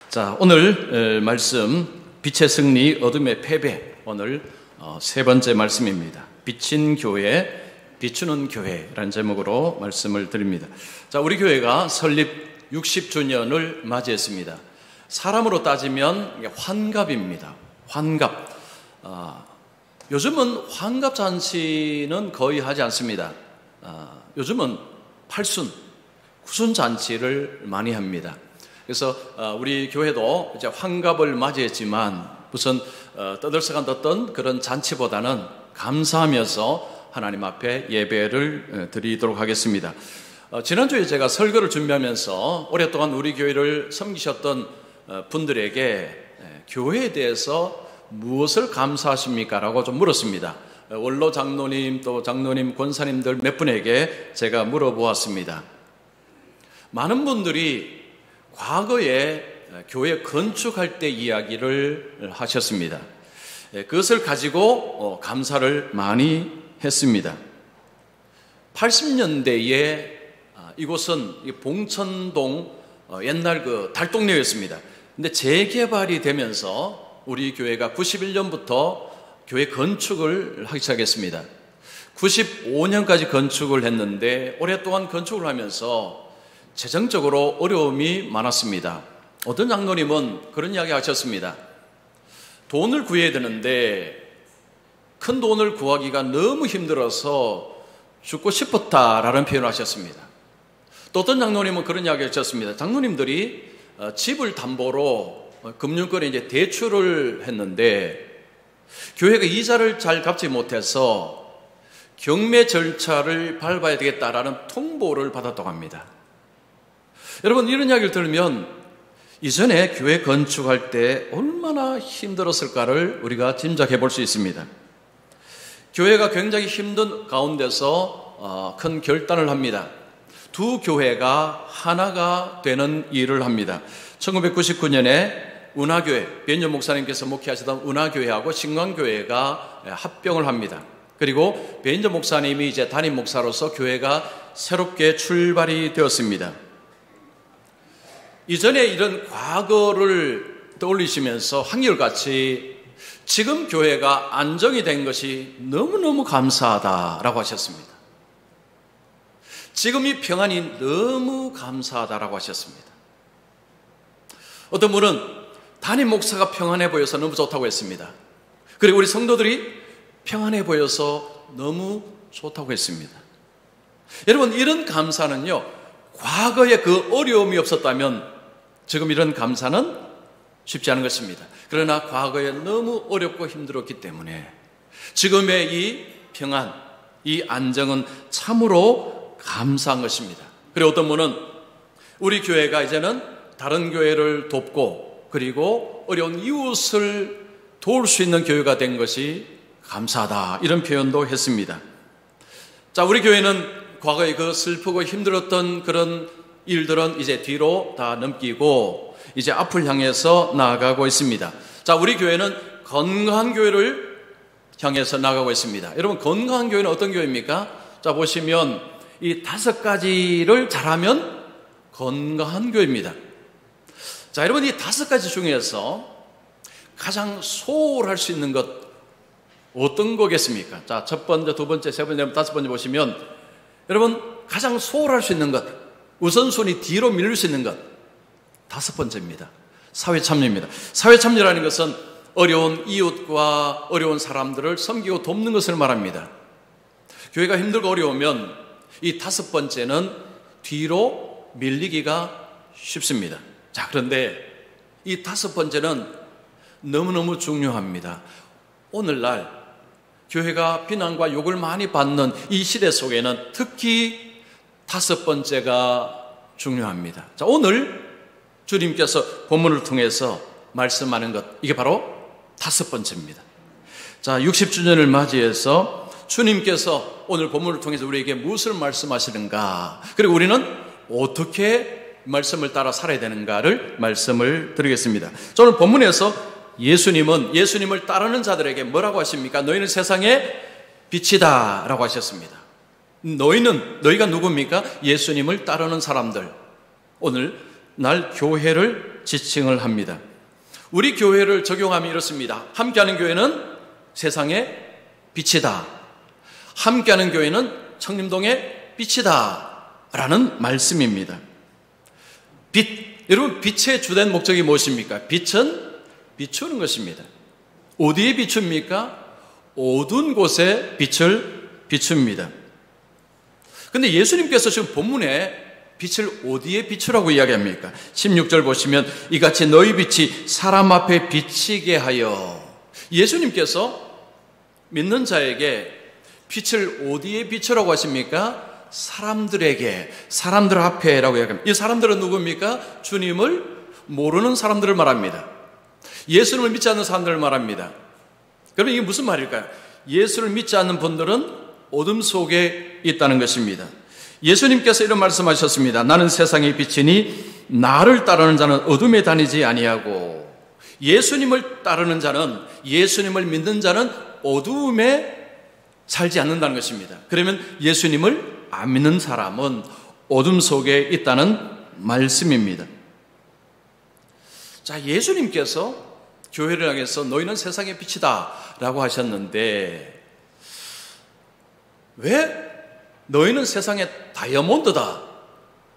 자, 오늘 말씀 빛의 승리, 어둠의 패배. 오늘 세 번째 말씀입니다. 비친 교회, 비추는 교회라는 제목으로 말씀을 드립니다. 자, 우리 교회가 설립 60주년을 맞이했습니다. 사람으로 따지면 환갑입니다. 환갑. 요즘은 환갑 잔치는 거의 하지 않습니다. 요즘은 팔순, 구순 잔치를 많이 합니다. 그래서 우리 교회도 이제 환갑을 맞이했지만 무슨 떠들썩한 어떤 그런 잔치보다는 감사하면서 하나님 앞에 예배를 드리도록 하겠습니다. 지난주에 제가 설교를 준비하면서 오랫동안 우리 교회를 섬기셨던 분들에게 교회에 대해서 무엇을 감사하십니까? 라고 좀 물었습니다. 원로 장로님, 또 장로님, 권사님들 몇 분에게 제가 물어보았습니다. 많은 분들이 과거에 교회 건축할 때 이야기를 하셨습니다. 그것을 가지고 감사를 많이 했습니다. 80년대에 이곳은 봉천동 옛날 그 달동네였습니다. 근데 재개발이 되면서 우리 교회가 91년부터 교회 건축을 하기 시작했습니다. 95년까지 건축을 했는데 오랫동안 건축을 하면서 재정적으로 어려움이 많았습니다. 어떤 장로님은 그런 이야기 하셨습니다. 돈을 구해야 되는데 큰 돈을 구하기가 너무 힘들어서 죽고 싶었다라는 표현을 하셨습니다. 또 어떤 장로님은 그런 이야기 하셨습니다. 장로님들이 집을 담보로 금융권에 이제 대출을 했는데 교회가 이자를 잘 갚지 못해서 경매 절차를 밟아야 되겠다라는 통보를 받았다고 합니다. 여러분, 이런 이야기를 들으면 이전에 교회 건축할 때 얼마나 힘들었을까를 우리가 짐작해 볼 수 있습니다. 교회가 굉장히 힘든 가운데서 큰 결단을 합니다. 두 교회가 하나가 되는 일을 합니다. 1999년에 운하교회, 변희연 목사님께서 목회하시던 운하교회하고 신광교회가 합병을 합니다. 그리고 변희연 목사님이 이제 담임 목사로서 교회가 새롭게 출발이 되었습니다. 이전에 이런 과거를 떠올리시면서 한결같이 지금 교회가 안정이 된 것이 너무너무 감사하다라고 하셨습니다. 지금 이 평안이 너무 감사하다라고 하셨습니다. 어떤 분은 담임 목사가 평안해 보여서 너무 좋다고 했습니다. 그리고 우리 성도들이 평안해 보여서 너무 좋다고 했습니다. 여러분, 이런 감사는요, 과거에 그 어려움이 없었다면 지금 이런 감사는 쉽지 않은 것입니다. 그러나 과거에 너무 어렵고 힘들었기 때문에 지금의 이 평안, 이 안정은 참으로 감사한 것입니다. 그리고 어떤 분은 우리 교회가 이제는 다른 교회를 돕고 그리고 어려운 이웃을 도울 수 있는 교회가 된 것이 감사하다, 이런 표현도 했습니다. 자, 우리 교회는 과거에 그 슬프고 힘들었던 그런 일들은 이제 뒤로 다 넘기고 이제 앞을 향해서 나아가고 있습니다. 자, 우리 교회는 건강한 교회를 향해서 나아가고 있습니다. 여러분, 건강한 교회는 어떤 교회입니까? 자, 보시면 이 5가지를 잘하면 건강한 교회입니다. 자, 여러분, 이 5가지 중에서 가장 소홀할 수 있는 것 어떤 거겠습니까? 자, 첫 번째, 두 번째, 세 번째, 다섯 번째 보시면 여러분, 가장 소홀할 수 있는 것, 우선순위 뒤로 밀릴 수 있는 것, 5번째입니다. 사회참여입니다. 사회참여라는 것은 어려운 이웃과 어려운 사람들을 섬기고 돕는 것을 말합니다. 교회가 힘들고 어려우면 이 5번째는 뒤로 밀리기가 쉽습니다. 자, 그런데 이 5번째는 너무너무 중요합니다. 오늘날 교회가 비난과 욕을 많이 받는 이 시대 속에는 특히 5번째가 중요합니다. 자, 오늘 주님께서 본문을 통해서 말씀하는 것, 이게 바로 5번째입니다. 자, 60주년을 맞이해서 주님께서 오늘 본문을 통해서 우리에게 무엇을 말씀하시는가, 그리고 우리는 어떻게 말씀을 따라 살아야 되는가를 말씀을 드리겠습니다. 저는 본문에서 예수님을 따르는 자들에게 뭐라고 하십니까? 너희는 세상의 빛이다 라고 하셨습니다. 너희가 누굽니까? 예수님을 따르는 사람들. 오늘 날 교회를 지칭을 합니다. 우리 교회를 적용하면 이렇습니다. 함께하는 교회는 세상의 빛이다. 함께하는 교회는 청림동의 빛이다 라는 말씀입니다. 빛, 여러분 빛의 주된 목적이 무엇입니까? 빛은 비추는 것입니다. 어디에 비춥니까? 어두운 곳에 빛을 비춥니다. 그런데 예수님께서 지금 본문에 빛을 어디에 비추라고 이야기합니까? 16절 보시면 이같이 너희 빛이 사람 앞에 비치게 하여, 예수님께서 믿는 자에게 빛을 어디에 비추라고 하십니까? 사람들에게, 사람들 앞에라고 이야기합니다. 이 사람들은 누굽니까? 주님을 모르는 사람들을 말합니다. 예수님을 믿지 않는 사람들을 말합니다. 그러면 이게 무슨 말일까요? 예수를 믿지 않는 분들은 어둠 속에 있다는 것입니다. 예수님께서 이런 말씀하셨습니다. 나는 세상의 빛이니 나를 따르는 자는 어둠에 다니지 아니하고, 예수님을 따르는 자는, 예수님을 믿는 자는 어두움에 살지 않는다는 것입니다. 그러면 예수님을 안 믿는 사람은 어둠 속에 있다는 말씀입니다. 자, 예수님께서 교회를 향해서 너희는 세상의 빛이다 라고 하셨는데, 왜 너희는 세상의 다이아몬드다,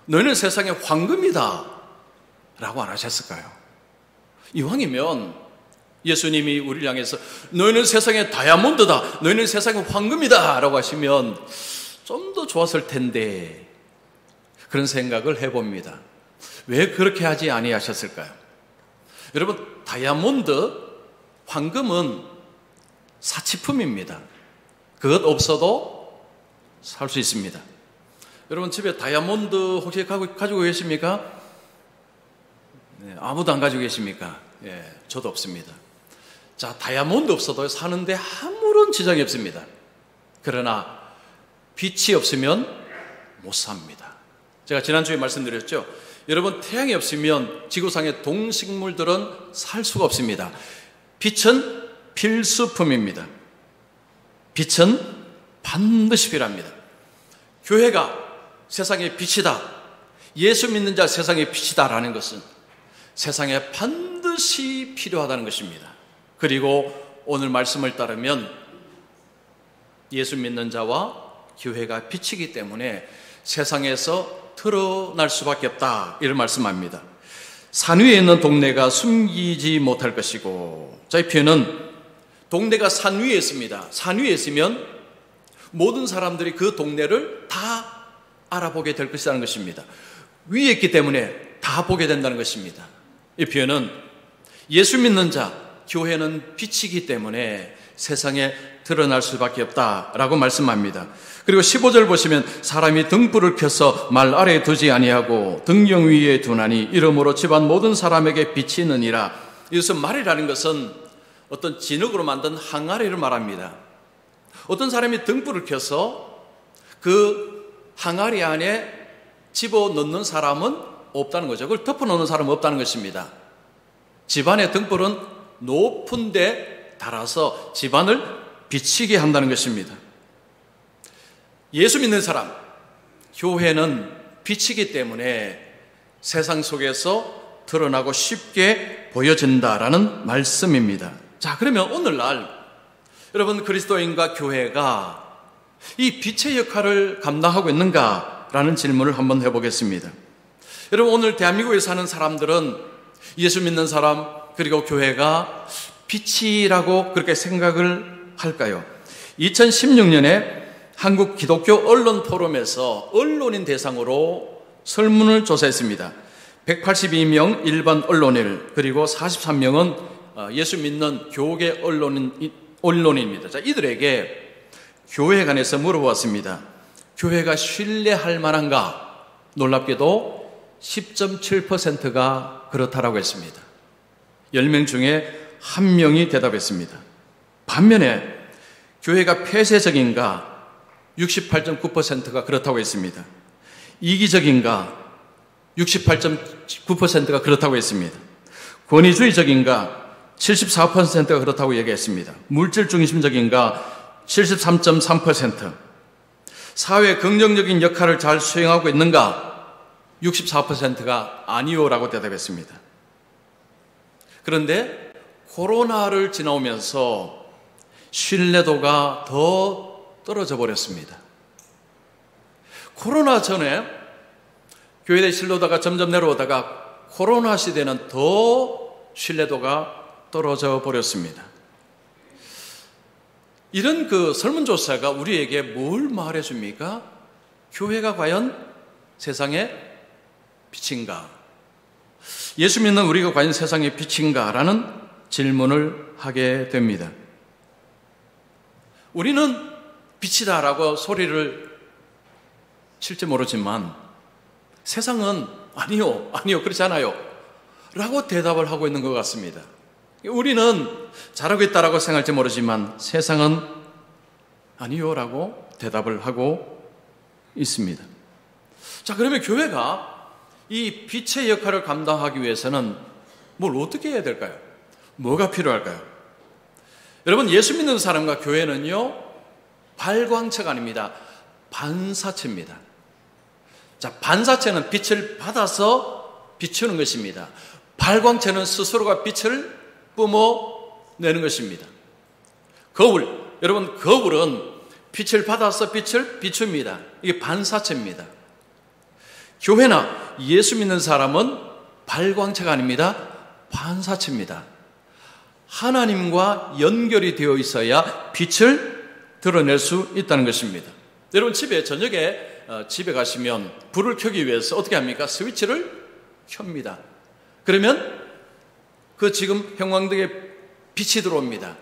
너희는 세상의 황금이다 라고 안 하셨을까요? 이왕이면 예수님이 우리를 향해서 너희는 세상의 다이아몬드다, 너희는 세상의 황금이다 라고 하시면 좀 더 좋았을 텐데, 그런 생각을 해봅니다. 왜 그렇게 하지 아니하셨을까요? 여러분, 다이아몬드, 황금은 사치품입니다. 그것 없어도 살 수 있습니다. 여러분 집에 다이아몬드 혹시 가지고 계십니까? 네, 아무도 안 가지고 계십니까? 예, 저도 없습니다. 자, 다이아몬드 없어도 사는데 아무런 지장이 없습니다. 그러나 빛이 없으면 못 삽니다. 제가 지난주에 말씀드렸죠. 여러분, 태양이 없으면 지구상의 동식물들은 살 수가 없습니다. 빛은 필수품입니다. 빛은 반드시 필요합니다. 교회가 세상의 빛이다, 예수 믿는 자 세상의 빛이다라는 것은 세상에 반드시 필요하다는 것입니다. 그리고 오늘 말씀을 따르면 예수 믿는 자와 교회가 빛이기 때문에 세상에서 드러날 수밖에 없다, 이런 말씀합니다. 산 위에 있는 동네가 숨기지 못할 것이고, 자, 이 표현은 동네가 산 위에 있습니다. 산 위에 있으면 모든 사람들이 그 동네를 다 알아보게 될 것이라는 것입니다. 위에 있기 때문에 다 보게 된다는 것입니다. 이 표현은 예수 믿는 자, 교회는 빛이기 때문에 세상에 드러날 수밖에 없다라고 말씀합니다. 그리고 15절 보시면 사람이 등불을 켜서 말 아래에 두지 아니하고 등경 위에 두나니 이러므로 집안 모든 사람에게 빛이 있느니라. 이것은 말이라는 것은 어떤 진흙으로 만든 항아리를 말합니다. 어떤 사람이 등불을 켜서 그 항아리 안에 집어넣는 사람은 없다는 거죠. 그걸 덮어놓는 사람은 없다는 것입니다. 집안의 등불은 높은 데 달아서 집안을 비치게 한다는 것입니다. 예수 믿는 사람, 교회는 빛이기 때문에 세상 속에서 드러나고 쉽게 보여진다라는 말씀입니다. 자, 그러면 오늘날 여러분, 그리스도인과 교회가 이 빛의 역할을 감당하고 있는가라는 질문을 한번 해보겠습니다. 여러분, 오늘 대한민국에 사는 사람들은 예수 믿는 사람 그리고 교회가 빛이라고 그렇게 생각을 할까요? 2016년에 한국 기독교 언론 포럼에서 언론인 대상으로 설문을 조사했습니다. 182명 일반 언론인, 그리고 43명은 예수 믿는 교계 언론인입니다. 자, 이들에게 교회에 관해서 물어보았습니다. 교회가 신뢰할 만한가? 놀랍게도 10.7%가 그렇다라고 했습니다. 10명 중에 1명이 대답했습니다. 반면에 교회가 폐쇄적인가? 68.9%가 그렇다고 했습니다. 이기적인가? 68.9%가 그렇다고 했습니다. 권위주의적인가? 74%가 그렇다고 얘기했습니다. 물질 중심적인가? 73.3%. 사회 긍정적인 역할을 잘 수행하고 있는가? 64%가 아니요라고 대답했습니다. 그런데 코로나를 지나오면서 신뢰도가 더 떨어져 버렸습니다. 코로나 전에 교회의 신뢰도가 점점 내려오다가 코로나 시대는 더 신뢰도가 떨어져 버렸습니다. 이런 설문조사가 우리에게 뭘 말해줍니까? 교회가 과연 세상의 빛인가? 예수 믿는 우리가 과연 세상의 빛인가? 라는 질문을 하게 됩니다. 우리는 빛이다라고 소리를 칠지 모르지만 세상은 아니요, 그렇지 않아요 라고 대답을 하고 있는 것 같습니다. 우리는 잘하고 있다라고 생각할지 모르지만 세상은 아니요 라고 대답을 하고 있습니다. 자, 그러면 교회가 이 빛의 역할을 감당하기 위해서는 뭘 어떻게 해야 될까요? 뭐가 필요할까요? 여러분, 예수 믿는 사람과 교회는요, 발광체가 아닙니다. 반사체입니다. 자, 반사체는 빛을 받아서 비추는 것입니다. 발광체는 스스로가 빛을 뿜어내는 것입니다. 여러분, 거울은 빛을 받아서 빛을 비춥니다. 이게 반사체입니다. 교회나 예수 믿는 사람은 발광체가 아닙니다. 반사체입니다. 하나님과 연결이 되어 있어야 빛을 드러낼 수 있다는 것입니다. 여러분, 저녁에 집에 가시면 불을 켜기 위해서 어떻게 합니까? 스위치를 켭니다. 그러면 지금 형광등에 빛이 들어옵니다.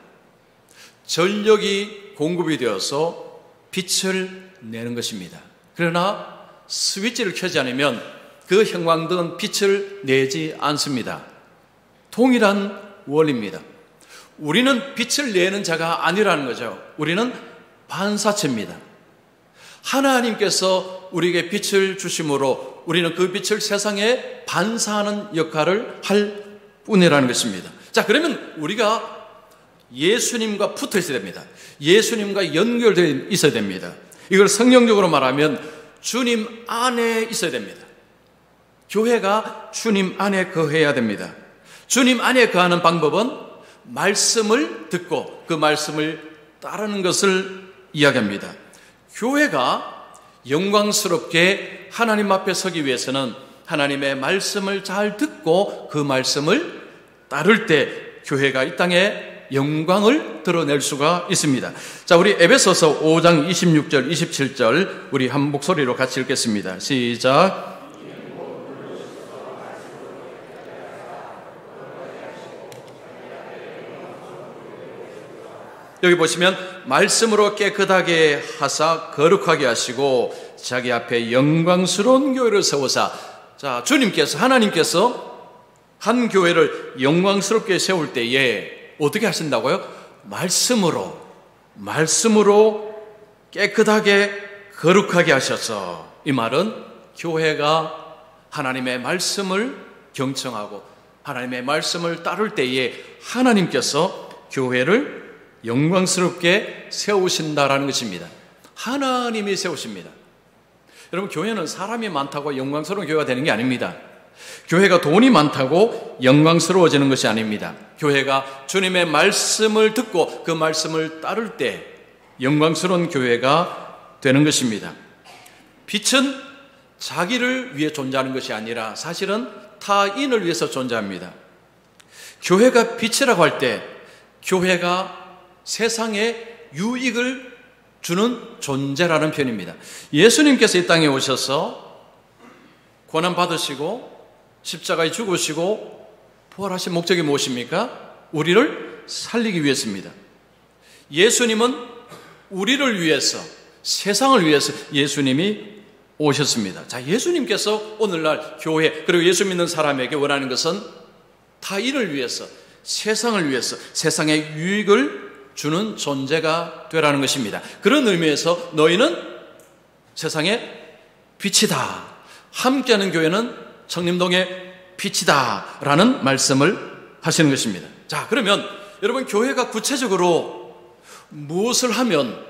전력이 공급이 되어서 빛을 내는 것입니다. 그러나 스위치를 켜지 않으면 그 형광등은 빛을 내지 않습니다. 동일한 원리입니다. 우리는 빛을 내는 자가 아니라는 거죠. 우리는 반사체입니다. 하나님께서 우리에게 빛을 주심으로 우리는 그 빛을 세상에 반사하는 역할을 할 뿐이라는 것입니다. 자, 그러면 우리가 예수님과 붙어 있어야 됩니다. 예수님과 연결되어 있어야 됩니다. 이걸 성경적으로 말하면 주님 안에 있어야 됩니다. 교회가 주님 안에 거해야 됩니다. 주님 안에 거하는 방법은 말씀을 듣고 그 말씀을 따르는 것을 이야기합니다. 교회가 영광스럽게 하나님 앞에 서기 위해서는 하나님의 말씀을 잘 듣고 그 말씀을 따를 때 교회가 이 땅에 영광을 드러낼 수가 있습니다. 자, 우리 에베소서 5장 26절, 27절 우리 한 목소리로 같이 읽겠습니다. 시작. 여기 보시면 말씀으로 깨끗하게 하사 거룩하게 하시고 자기 앞에 영광스러운 교회를 세우사. 자, 하나님께서 한 교회를 영광스럽게 세울 때에 어떻게 하신다고요? 말씀으로 깨끗하게 거룩하게 하셔서, 이 말은 교회가 하나님의 말씀을 경청하고 하나님의 말씀을 따를 때에 하나님께서 교회를 영광스럽게 세우신다라는 것입니다. 하나님이 세우십니다. 여러분, 교회는 사람이 많다고 영광스러운 교회가 되는 게 아닙니다. 교회가 돈이 많다고 영광스러워지는 것이 아닙니다. 교회가 주님의 말씀을 듣고 그 말씀을 따를 때 영광스러운 교회가 되는 것입니다. 빛은 자기를 위해 존재하는 것이 아니라 사실은 타인을 위해서 존재합니다. 교회가 빛이라고 할 때 교회가 세상에 유익을 주는 존재라는 표현입니다. 예수님께서 이 땅에 오셔서 고난 받으시고 십자가에 죽으시고 부활하신 목적이 무엇입니까? 우리를 살리기 위해서입니다. 예수님은 우리를 위해서, 세상을 위해서 예수님이 오셨습니다. 자, 예수님께서 오늘날 교회 그리고 예수 믿는 사람에게 원하는 것은 타인을 위해서, 세상을 위해서, 세상에 유익을 주는 존재가 되라는 것입니다. 그런 의미에서 너희는 세상의 빛이다. 함께하는 교회는 청림동의 빛이다 라는 말씀을 하시는 것입니다. 자, 그러면 여러분, 교회가 구체적으로 무엇을 하면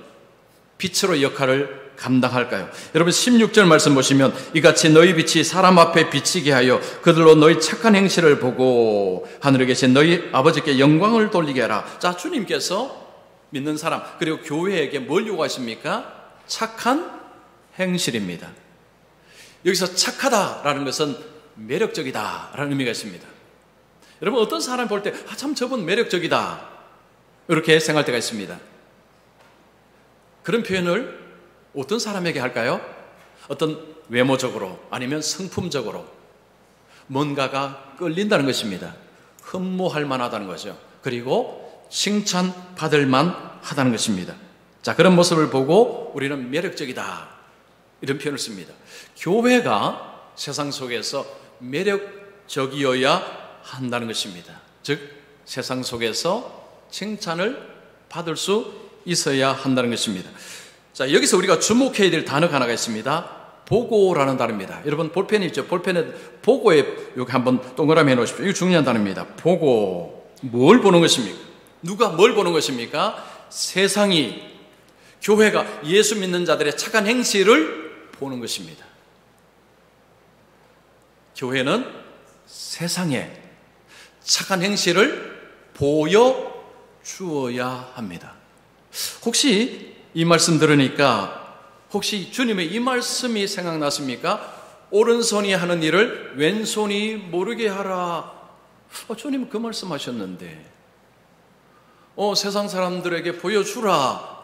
빛으로 역할을 감당할까요? 여러분 16절 말씀 보시면 이같이 너희 빛이 사람 앞에 비치게 하여 그들로 너희 착한 행실을 보고 하늘에 계신 너희 아버지께 영광을 돌리게 하라. 자, 주님께서 믿는 사람 그리고 교회에게 뭘 요구하십니까? 착한 행실입니다. 여기서 착하다라는 것은 매력적이다라는 의미가 있습니다. 여러분 어떤 사람 볼 때 참 저분 매력적이다 이렇게 생각할 때가 있습니다. 그런 표현을 어떤 사람에게 할까요? 어떤 외모적으로 아니면 성품적으로 뭔가가 끌린다는 것입니다. 흠모할 만하다는 거죠. 그리고 칭찬받을 만하다는 것입니다. 자, 그런 모습을 보고 우리는 매력적이다 이런 표현을 씁니다. 교회가 세상 속에서 매력적이어야 한다는 것입니다. 즉 세상 속에서 칭찬을 받을 수 있어야 한다는 것입니다. 자, 여기서 우리가 주목해야 될 단어가 하나가 있습니다. 보고라는 단어입니다. 여러분 볼펜이 있죠? 볼펜에 보고에 여기 한번 동그라미 해놓으십시오. 이거 중요한 단어입니다. 보고. 뭘 보는 것입니까? 누가 뭘 보는 것입니까? 세상이 교회가 예수 믿는 자들의 착한 행실을 보는 것입니다. 교회는 세상에 착한 행실을 보여주어야 합니다. 혹시 이 말씀 들으니까 혹시 주님의 이 말씀이 생각났습니까? 오른손이 하는 일을 왼손이 모르게 하라. 주님 그 말씀하셨는데 세상 사람들에게 보여주라.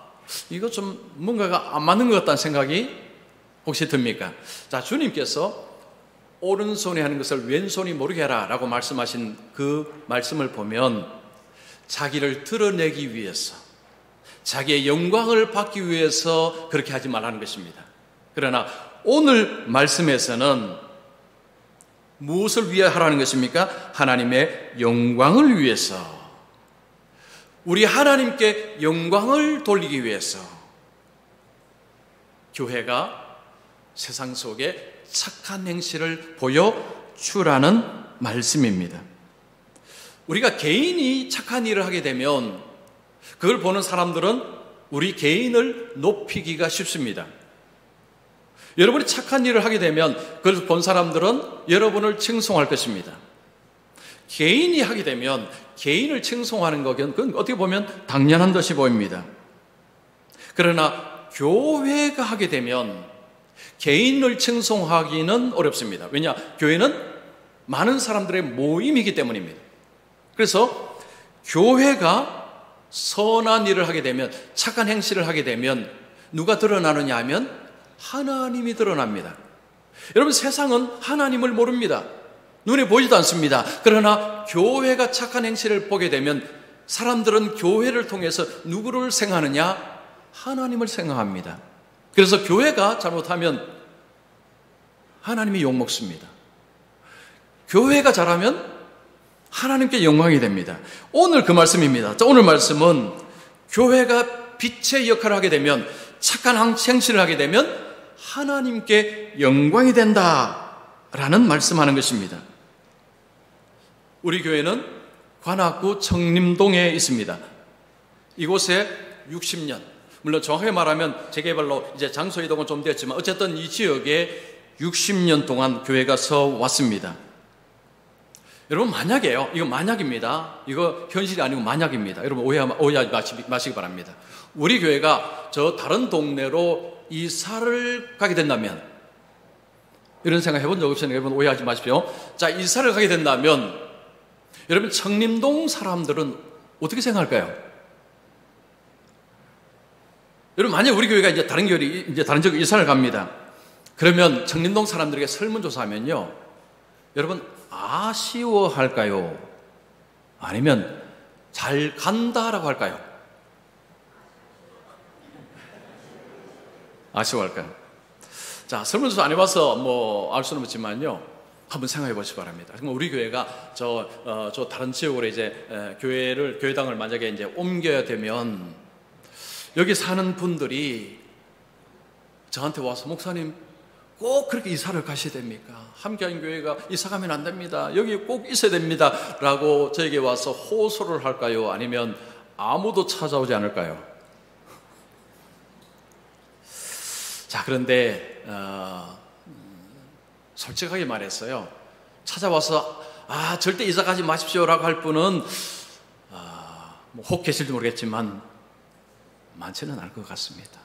이거 좀 뭔가가 안 맞는 것 같다는 생각이 혹시 듭니까? 자, 주님께서 오른손이 하는 것을 왼손이 모르게 하라 라고 말씀하신 그 말씀을 보면 자기를 드러내기 위해서 자기의 영광을 받기 위해서 그렇게 하지 말라는 것입니다. 그러나 오늘 말씀에서는 무엇을 위해 하라는 것입니까? 하나님의 영광을 위해서, 우리 하나님께 영광을 돌리기 위해서 교회가 세상 속에 착한 행실을 보여주라는 말씀입니다. 우리가 개인이 착한 일을 하게 되면 그걸 보는 사람들은 우리 개인을 높이기가 쉽습니다. 여러분이 착한 일을 하게 되면 그걸 본 사람들은 여러분을 칭송할 것입니다. 개인이 하게 되면 개인을 칭송하는 것은 그건 어떻게 보면 당연한 듯이 보입니다. 그러나 교회가 하게 되면 개인을 칭송하기는 어렵습니다. 왜냐? 교회는 많은 사람들의 모임이기 때문입니다. 그래서 교회가 선한 일을 하게 되면, 착한 행실을 하게 되면 누가 드러나느냐 하면 하나님이 드러납니다. 여러분, 세상은 하나님을 모릅니다. 눈에 보이지도 않습니다. 그러나 교회가 착한 행실을 보게 되면 사람들은 교회를 통해서 누구를 생각하느냐? 하나님을 생각합니다. 그래서 교회가 잘못하면 하나님이 욕먹습니다. 교회가 잘하면 하나님께 영광이 됩니다. 오늘 그 말씀입니다. 자, 오늘 말씀은 교회가 빛의 역할을 하게 되면, 착한 행실을 하게 되면 하나님께 영광이 된다라는 말씀하는 것입니다. 우리 교회는 관악구 청림동에 있습니다. 이곳에 60년, 물론 정확하게 말하면 재개발로 이제 장소 이동은 좀 됐지만 어쨌든 이 지역에 60년 동안 교회가 서 왔습니다. 여러분, 만약에요. 이거 만약입니다. 이거 현실이 아니고 만약입니다. 여러분 오해하지 마시기 바랍니다. 우리 교회가 저 다른 동네로 이사를 가게 된다면, 이런 생각 해본 적 없으니까 여러분 오해하지 마십시오. 자, 이사를 가게 된다면 여러분, 청림동 사람들은 어떻게 생각할까요? 여러분, 만약 우리 교회가 이제 다른 지역 이사를 갑니다. 그러면 청림동 사람들에게 설문조사하면요, 여러분 아쉬워할까요? 아니면 잘 간다라고 할까요? 아쉬워할까요? 자, 설문조사 안 해봐서 알 수는 없지만요, 한번 생각해 보시기 바랍니다. 우리 교회가 저 다른 지역으로 이제 교회당을 만약에 이제 옮겨야 되면 여기 사는 분들이 저한테 와서, 목사님 꼭 그렇게 이사를 가셔야 됩니까? 함께하는 교회가 이사 가면 안 됩니다. 여기 꼭 있어야 됩니다. 라고 저에게 와서 호소를 할까요? 아니면 아무도 찾아오지 않을까요? 자, 그런데 솔직하게 말했어요. 찾아와서 절대 이사 가지 마십시오라고 할 분은 뭐 혹 계실지 모르겠지만 많지는 않을 것 같습니다.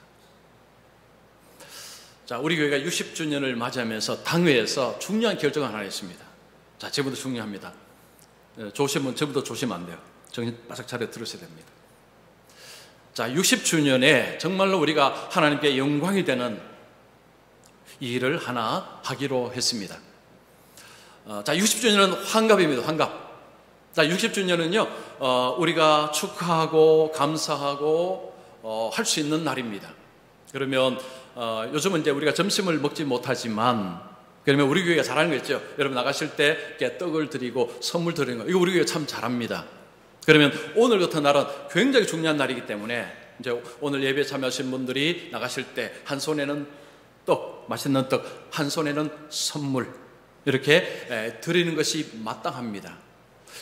자, 우리 교회가 60주년을 맞이하면서 당회에서 중요한 결정을 하나 했습니다. 자, 지금부터 중요합니다. 조심은 지금부터 조심하면 안 돼요. 정신 바짝 차려 들으셔야 됩니다. 자, 60주년에 정말로 우리가 하나님께 영광이 되는 일을 하나 하기로 했습니다. 자, 60주년은 환갑입니다. 환갑. 자, 60주년은요, 우리가 축하하고 감사하고 할 수 있는 날입니다. 그러면 요즘은 이제 우리가 점심을 먹지 못하지만, 그러면 우리 교회가 잘하는 거 있죠. 여러분 나가실 때 이렇게 떡을 드리고 선물 드리는 거, 이거 우리 교회 참 잘합니다. 그러면 오늘 같은 날은 굉장히 중요한 날이기 때문에 이제 오늘 예배에 참여하신 분들이 나가실 때 한 손에는 떡, 맛있는 떡, 한 손에는 선물 이렇게 드리는 것이 마땅합니다.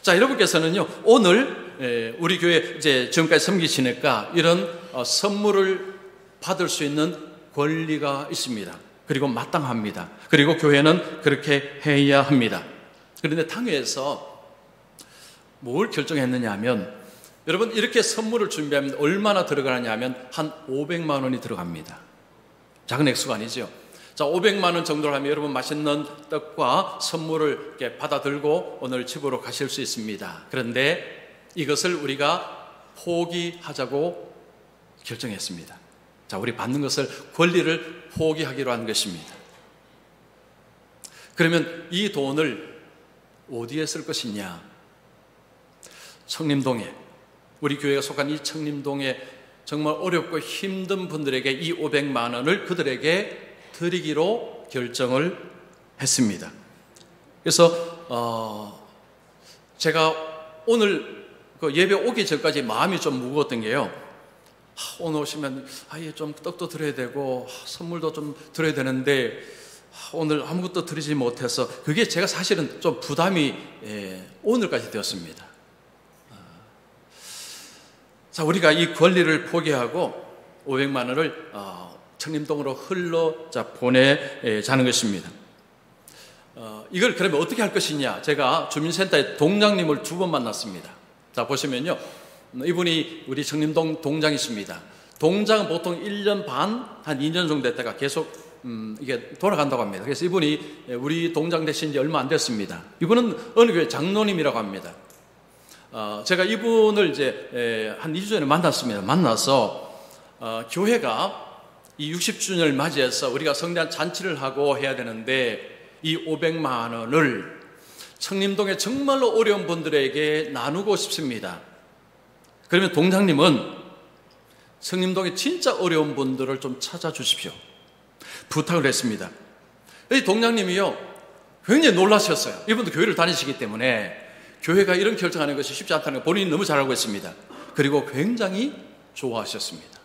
자, 여러분께서는요, 오늘 우리 교회 이제 지금까지 섬기시니까 이런 선물을 받을 수 있는 권리가 있습니다. 그리고 마땅합니다. 그리고 교회는 그렇게 해야 합니다. 그런데 당회에서 뭘 결정했느냐 하면, 여러분 이렇게 선물을 준비하면 얼마나 들어가느냐 하면 한 500만 원이 들어갑니다. 작은 액수가 아니죠. 자, 500만 원 정도를 하면 여러분 맛있는 떡과 선물을 이렇게 받아 들고 오늘 집으로 가실 수 있습니다. 그런데 이것을 우리가 포기하자고 결정했습니다. 자, 우리 받는 것을, 권리를 포기하기로 한 것입니다. 그러면 이 돈을 어디에 쓸 것이냐? 청림동에, 우리 교회가 속한 이 청림동에 정말 어렵고 힘든 분들에게 이 500만 원을 그들에게 드리기로 결정을 했습니다. 그래서 제가 오늘 그 예배 오기 전까지 마음이 좀 무거웠던 게요, 오늘 오시면 좀 떡도 드려야 되고 선물도 좀 드려야 되는데 오늘 아무것도 드리지 못해서 그게 제가 사실은 좀 부담이 오늘까지 되었습니다. 자, 우리가 이 권리를 포기하고 500만 원을 청림동으로 보내자는 것입니다. 이걸 그러면 어떻게 할 것이냐? 제가 주민센터에 동장님을 2번 만났습니다. 자, 보시면요, 이분이 우리 청림동 동장이십니다. 동장은 보통 1년 반, 한 2년 정도 됐다가 계속 이게 돌아간다고 합니다. 그래서 이분이 우리 동장 되신 지 얼마 안 됐습니다. 이분은 어느 교회 장로님이라고 합니다. 제가 이분을 이제 한 2주 전에 만났습니다. 만나서 교회가 이 60주년을 맞이해서 우리가 성대한 잔치를 하고 해야 되는데 이 500만 원을 청림동에 정말로 어려운 분들에게 나누고 싶습니다. 그러면 동장님은 청림동에 진짜 어려운 분들을 좀 찾아주십시오, 부탁을 했습니다. 이 동장님이요, 굉장히 놀라셨어요. 이분도 교회를 다니시기 때문에 교회가 이런 결정하는 것이 쉽지 않다는 걸 본인이 너무 잘 알고 있습니다. 그리고 굉장히 좋아하셨습니다.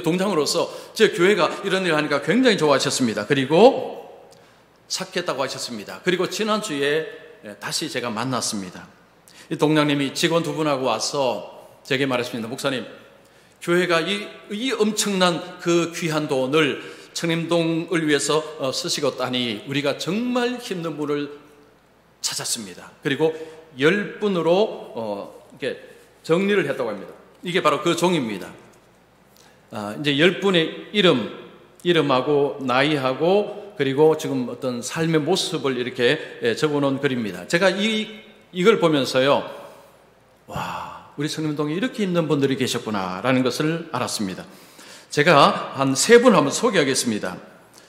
동장으로서 제 교회가 이런 일을 하니까 굉장히 좋아하셨습니다. 그리고 찾겠다고 하셨습니다. 그리고 지난주에 다시 제가 만났습니다. 이 동장님이 직원 2분하고 와서 제게 말했습니다. 목사님, 교회가 이 엄청난 그 귀한 돈을 청림동을 위해서 쓰시겠다니 우리가 정말 힘든 분을 찾았습니다. 그리고 10분으로 이렇게 정리를 했다고 합니다. 이게 바로 그 종입니다. 이제 10분의 이름하고 나이하고 그리고 지금 어떤 삶의 모습을 이렇게 적어놓은 글입니다. 제가 이걸 보면서요, 와, 우리 청림동에 이렇게 있는 분들이 계셨구나라는 것을 알았습니다. 제가 한 3분 한번 소개하겠습니다.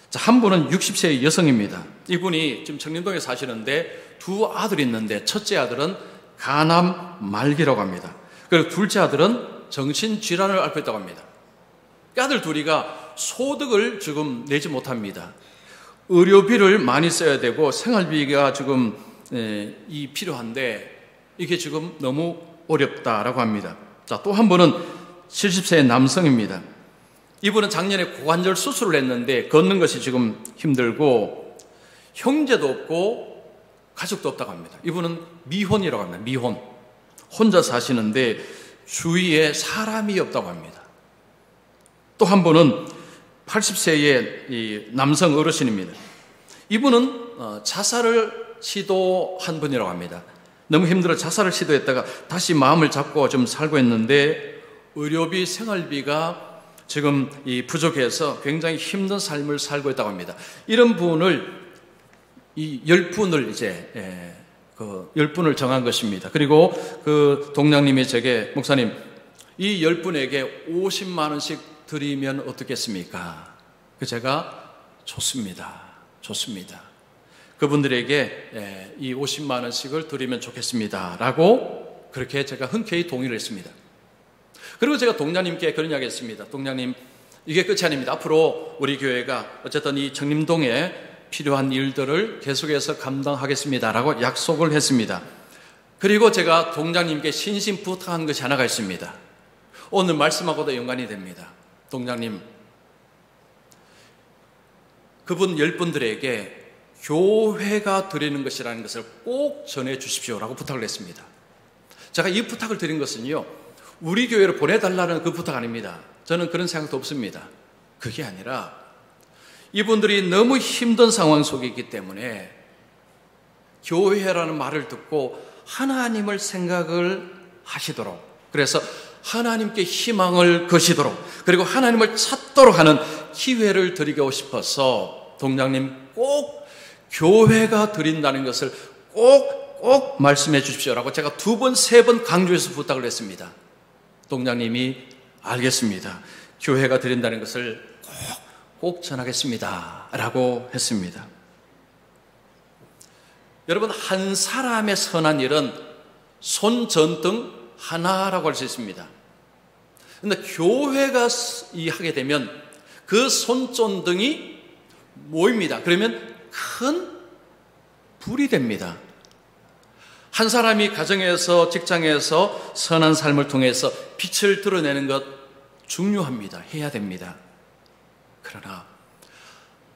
자, 한 분은 60세의 여성입니다. 이분이 지금 청림동에 사시는데 2 아들이 있는데 첫째 아들은 간암 말기라고 합니다. 그리고 둘째 아들은 정신질환을 앓고 있다고 합니다. 아들 둘이가 소득을 지금 내지 못합니다. 의료비를 많이 써야 되고 생활비가 지금 필요한데 이게 지금 너무 어렵다라고 합니다. 자, 또 한 분은 70세의 남성입니다. 이분은 작년에 고관절 수술을 했는데 걷는 것이 지금 힘들고 형제도 없고 가족도 없다고 합니다. 이분은 미혼이라고 합니다. 미혼. 혼자 사시는데 주위에 사람이 없다고 합니다. 또 한 분은 80세의 이 남성 어르신입니다. 이분은 자살을 시도한 분이라고 합니다. 너무 힘들어 자살을 시도했다가 다시 마음을 잡고 좀 살고 있는데 의료비, 생활비가 지금 부족해서 굉장히 힘든 삶을 살고 있다고 합니다. 이런 분을 이 10분을 이제 10분을 정한 것입니다. 그리고 그 동장님이 제게 목사님 이 10분에게 50만 원씩 드리면 어떻겠습니까? 제가 좋습니다. 그분들에게 이 50만 원씩을 드리면 좋겠습니다. 라고 그렇게 제가 흔쾌히 동의를 했습니다. 그리고 제가 동장님께 그런 이야기 했습니다. 동장님, 이게 끝이 아닙니다. 앞으로 우리 교회가 어쨌든 이 청림동에 필요한 일들을 계속해서 감당하겠습니다. 라고 약속을 했습니다. 그리고 제가 동장님께 신심부탁한 것이 하나가 있습니다. 오늘 말씀하고도 연관이 됩니다. 동장님, 그분 10분들에게 교회가 드리는 것이라는 것을 꼭 전해 주십시오라고 부탁을 했습니다. 제가 이 부탁을 드린 것은요, 우리 교회로 보내달라는 그 부탁 아닙니다. 저는 그런 생각도 없습니다. 그게 아니라 이분들이 너무 힘든 상황 속에 있기 때문에 교회라는 말을 듣고 하나님을 생각을 하시도록, 그래서 하나님께 희망을 거시도록, 그리고 하나님을 찾도록 하는 기회를 드리고 싶어서 동장님 꼭 교회가 드린다는 것을 꼭 말씀해 주십시오라고 제가 2번, 3번 강조해서 부탁을 했습니다. 동장님이 알겠습니다. 교회가 드린다는 것을 꼭 전하겠습니다. 라고 했습니다. 여러분, 한 사람의 선한 일은 손전등 하나라고 할 수 있습니다. 그런데 교회가 하게 되면 그 손전등이 모입니다. 그러면 큰 불이 됩니다. 한 사람이 가정에서, 직장에서 선한 삶을 통해서 빛을 드러내는 것 중요합니다. 해야 됩니다. 그러나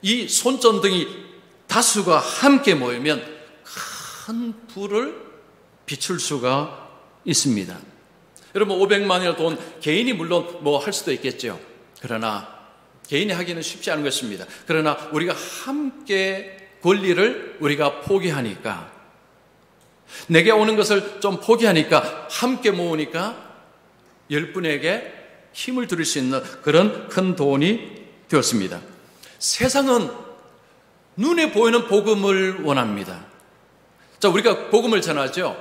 이 손전등이 다수가 함께 모이면 큰 불을 비출 수가 있습니다. 여러분, 500만 원이나 돈 개인이 물론 할 수도 있겠죠. 그러나 개인이 하기는 쉽지 않은 것입니다. 그러나 우리가 함께 권리를 우리가 포기하니까, 내게 오는 것을 좀 포기하니까, 함께 모으니까 10분에게 힘을 드릴 수 있는 그런 큰 돈이 되었습니다. 세상은 눈에 보이는 복음을 원합니다. 자, 우리가 복음을 전하죠.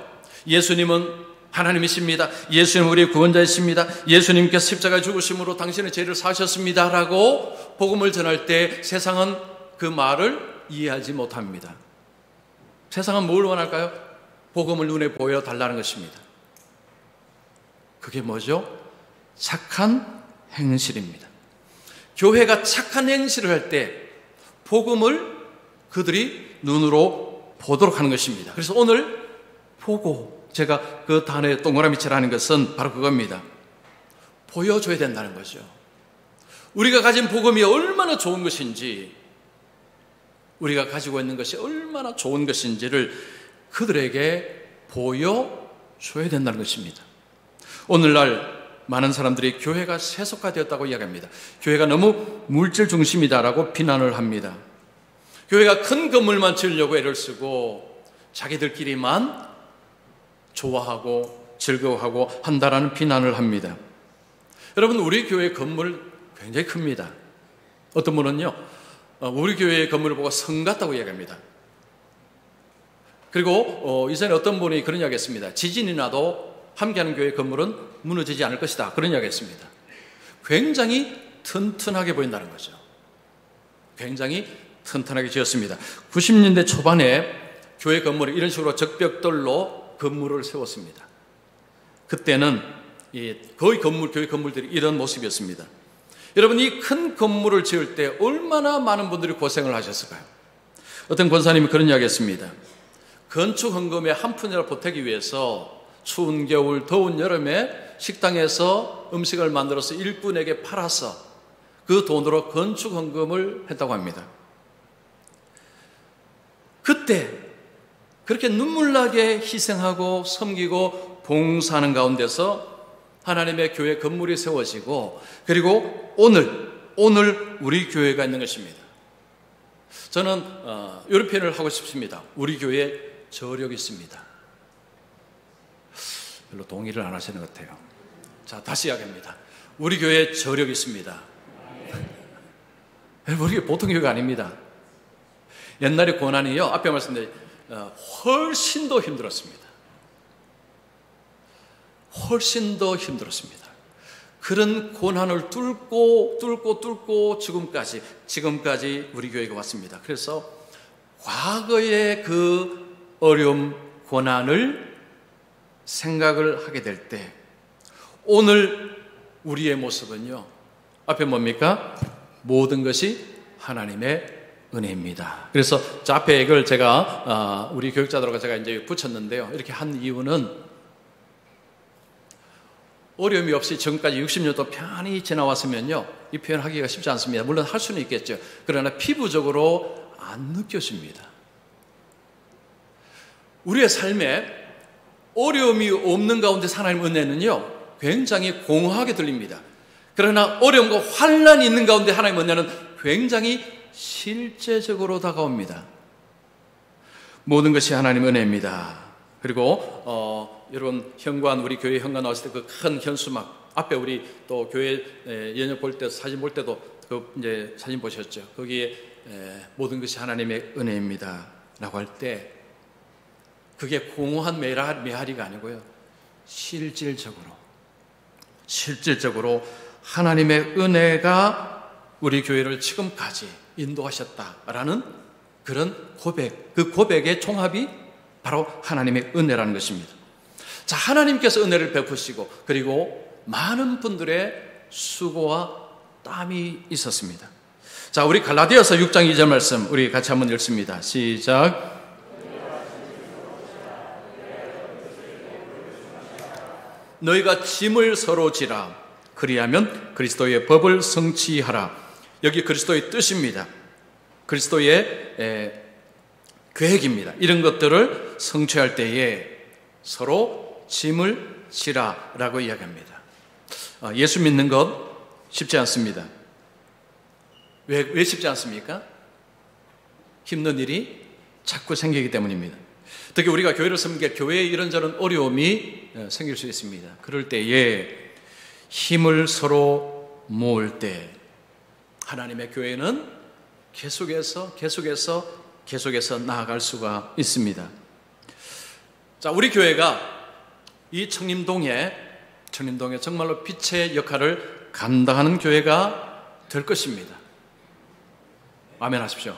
예수님은 하나님이십니다. 예수님은 우리의 구원자이십니다. 예수님께서 십자가에 죽으심으로 당신의 죄를 사하셨습니다. 라고 복음을 전할 때 세상은 그 말을 이해하지 못합니다. 세상은 뭘 원할까요? 복음을 눈에 보여달라는 것입니다. 그게 뭐죠? 착한 행실입니다. 교회가 착한 행실을 할 때 복음을 그들이 눈으로 보도록 하는 것입니다. 그래서 오늘 보고, 제가 그 단어에 동그라미 치라는 것은 바로 그겁니다. 보여줘야 된다는 거죠. 우리가 가진 복음이 얼마나 좋은 것인지, 우리가 가지고 있는 것이 얼마나 좋은 것인지를 그들에게 보여줘야 된다는 것입니다. 오늘날 많은 사람들이 교회가 세속화되었다고 이야기합니다. 교회가 너무 물질 중심이다라고 비난을 합니다. 교회가 큰 건물만 지으려고 애를 쓰고 자기들끼리만 좋아하고 즐거워하고 한다라는 비난을 합니다. 여러분, 우리 교회 건물 굉장히 큽니다. 어떤 분은요, 우리 교회의 건물을 보고 성 같다고 이야기합니다. 그리고 이전에 어떤 분이 그런 이야기 했습니다. 지진이 나도 함께하는 교회 건물은 무너지지 않을 것이다. 그런 이야기 했습니다. 굉장히 튼튼하게 보인다는 거죠. 굉장히 튼튼하게 지었습니다. 90년대 초반에 교회 건물이 이런 식으로 적벽돌로 건물을 세웠습니다. 그때는 거의 교회 건물들이 이런 모습이었습니다. 여러분, 이 큰 건물을 지을 때 얼마나 많은 분들이 고생을 하셨을까요? 어떤 권사님이 그런 이야기 했습니다. 건축 헌금에 한 푼이라도 보태기 위해서 추운 겨울, 더운 여름에 식당에서 음식을 만들어서 일꾼에게 팔아서 그 돈으로 건축 헌금을 했다고 합니다. 그때 그렇게 눈물나게 희생하고 섬기고 봉사하는 가운데서 하나님의 교회 건물이 세워지고, 그리고 오늘 오늘 우리 교회가 있는 것입니다. 저는 이런 표현을 하고 싶습니다. 우리 교회에 저력이 있습니다. 별로 동의를 안 하시는 것 같아요. 자, 다시 이야기합니다. 우리 교회에 저력이 있습니다. 우리 교회 보통 교회가 아닙니다. 옛날에 고난이요, 앞에 말씀드린 훨씬 더 힘들었습니다. 훨씬 더 힘들었습니다. 그런 고난을 뚫고 지금까지 우리 교회가 왔습니다. 그래서 과거의 그 어려움, 고난을 생각을 하게 될 때 오늘 우리의 모습은요, 앞에 뭡니까? 모든 것이 하나님의 은혜입니다. 그래서 저 앞에 이걸 제가 우리 교육자들과 제가 이제 붙였는데요. 이렇게 한 이유는 어려움이 없이 지금까지 60년도 편히 지나왔으면요, 이 표현하기가 쉽지 않습니다. 물론 할 수는 있겠죠. 그러나 피부적으로 안 느껴집니다. 우리의 삶에 어려움이 없는 가운데 하나님의 은혜는요, 굉장히 공허하게 들립니다. 그러나 어려움과 환난이 있는 가운데 하나님의 은혜는 굉장히 실제적으로 다가옵니다. 모든 것이 하나님의 은혜입니다. 그리고 여러분 현관, 우리 교회 현관 나왔을 때 그 큰 현수막 앞에 우리 또 교회 연협 볼 때 사진 볼 때도 그 이제 사진 보셨죠. 거기에 모든 것이 하나님의 은혜입니다 라고 할 때 그게 공허한 메아리가 아니고요, 실질적으로 하나님의 은혜가 우리 교회를 지금까지 인도하셨다라는 그런 고백, 그 고백의 종합이 바로 하나님의 은혜라는 것입니다. 자, 하나님께서 은혜를 베푸시고 그리고 많은 분들의 수고와 땀이 있었습니다. 자, 우리 갈라디아서 6장 2절 말씀 우리 같이 한번 읽습니다. 시작. 너희가 짐을 서로 지라. 그리하면 그리스도의 법을 성취하라. 여기 그리스도의 뜻입니다. 그리스도의 계획입니다. 이런 것들을 성취할 때에 서로 짐을 지라라고 이야기합니다. 예수 믿는 것 쉽지 않습니다. 왜 쉽지 않습니까? 힘든 일이 자꾸 생기기 때문입니다. 특히 우리가 교회를 섬길 교회에 이런저런 어려움이 생길 수 있습니다. 그럴 때에 힘을 서로 모을 때 하나님의 교회는 계속해서 나아갈 수가 있습니다. 자, 우리 교회가 이 청림동에 정말로 빛의 역할을 감당하는 교회가 될 것입니다. 아멘 하십시오.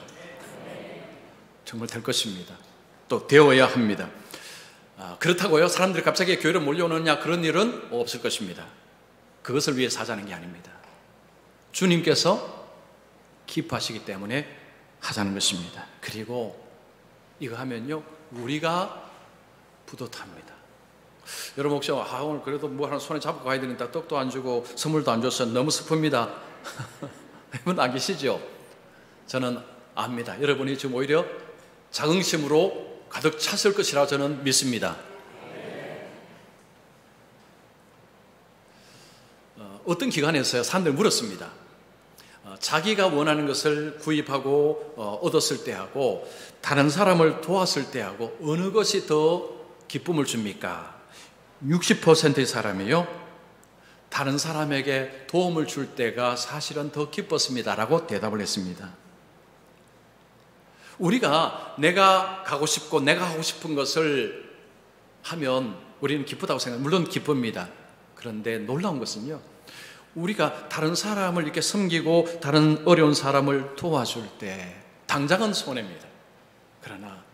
정말 될 것입니다. 또 되어야 합니다. 그렇다고요, 사람들이 갑자기 교회로 몰려오느냐, 그런 일은 없을 것입니다. 그것을 위해서 하자는 게 아닙니다. 주님께서 기뻐하시기 때문에 하자는 것입니다. 그리고 이거 하면요, 우리가 뿌듯합니다. 여러분 혹시 오늘 그래도 뭐 하나 손에 잡고 가야 되는데 떡도 안 주고 선물도 안 줘서 너무 슬픕니다. 여러분 안 계시죠? 저는 압니다. 여러분이 지금 오히려 자긍심으로 가득 찼을 것이라 저는 믿습니다. 어떤 기관에서요, 사람들 물었습니다. 자기가 원하는 것을 구입하고 얻었을 때하고 다른 사람을 도왔을 때하고 어느 것이 더 기쁨을 줍니까? 60%의 사람이요, 다른 사람에게 도움을 줄 때가 사실은 더 기뻤습니다라고 대답을 했습니다. 우리가 내가 가고 싶고 내가 하고 싶은 것을 하면 우리는 기쁘다고 생각합니다. 물론 기쁩니다. 그런데 놀라운 것은요, 우리가 다른 사람을 이렇게 섬기고 다른 어려운 사람을 도와줄 때 당장은 손해입니다. 그러나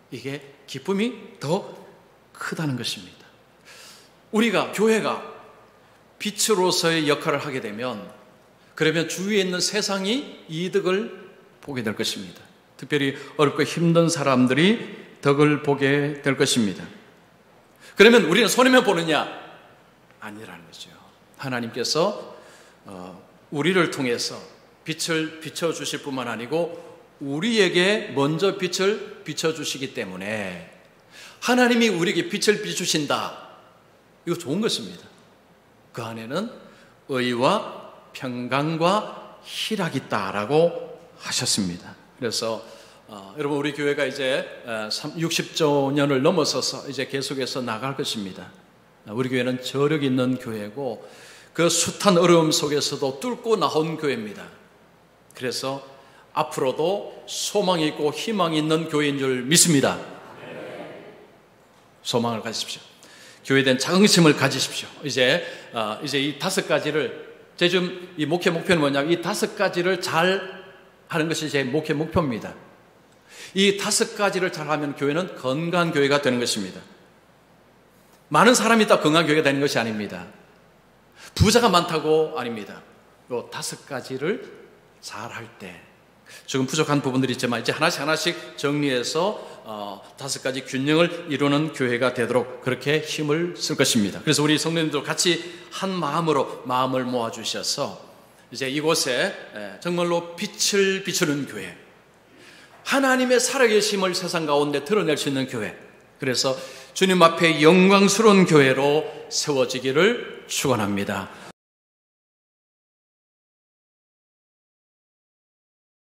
이게 기쁨이 더 크다는 것입니다. 우리가 교회가 빛으로서의 역할을 하게 되면 그러면 주위에 있는 세상이 이득을 보게 될 것입니다. 특별히 어렵고 힘든 사람들이 덕을 보게 될 것입니다. 그러면 우리는 손해만 보느냐? 아니라는 거죠. 하나님께서 우리를 통해서 빛을 비춰주실 뿐만 아니고 우리에게 먼저 빛을 비춰주시기 때문에 하나님이 우리에게 빛을 비추신다. 이거 좋은 것입니다. 그 안에는 의와 평강과 희락이 있다라고 하셨습니다. 그래서 여러분 우리 교회가 이제 60周년을 넘어서서 이제 계속해서 나갈 것입니다. 우리 교회는 저력 있는 교회고 그 숱한 어려움 속에서도 뚫고 나온 교회입니다. 그래서 앞으로도 소망이 있고 희망이 있는 교회인 줄 믿습니다. 소망을 가지십시오. 교회에 대한 자긍심을 가지십시오. 이제 이 5가지를 제 좀 이 목회 목표는 뭐냐면 이 5가지를 잘 하는 것이 제 목회 목표입니다. 이 5가지를 잘하면 교회는 건강한 교회가 되는 것입니다. 많은 사람이 있다 건강한 교회가 되는 것이 아닙니다. 부자가 많다고 아닙니다. 이 5가지를 잘할 때 조금 부족한 부분들이 있지만 이제 하나씩 정리해서 5가지 균형을 이루는 교회가 되도록 그렇게 힘을 쓸 것입니다. 그래서 우리 성도님들 같이 한 마음으로 마음을 모아주셔서 이제 이곳에 정말로 빛을 비추는 교회, 하나님의 살아계심을 세상 가운데 드러낼 수 있는 교회, 그래서 주님 앞에 영광스러운 교회로 세워지기를 축원합니다.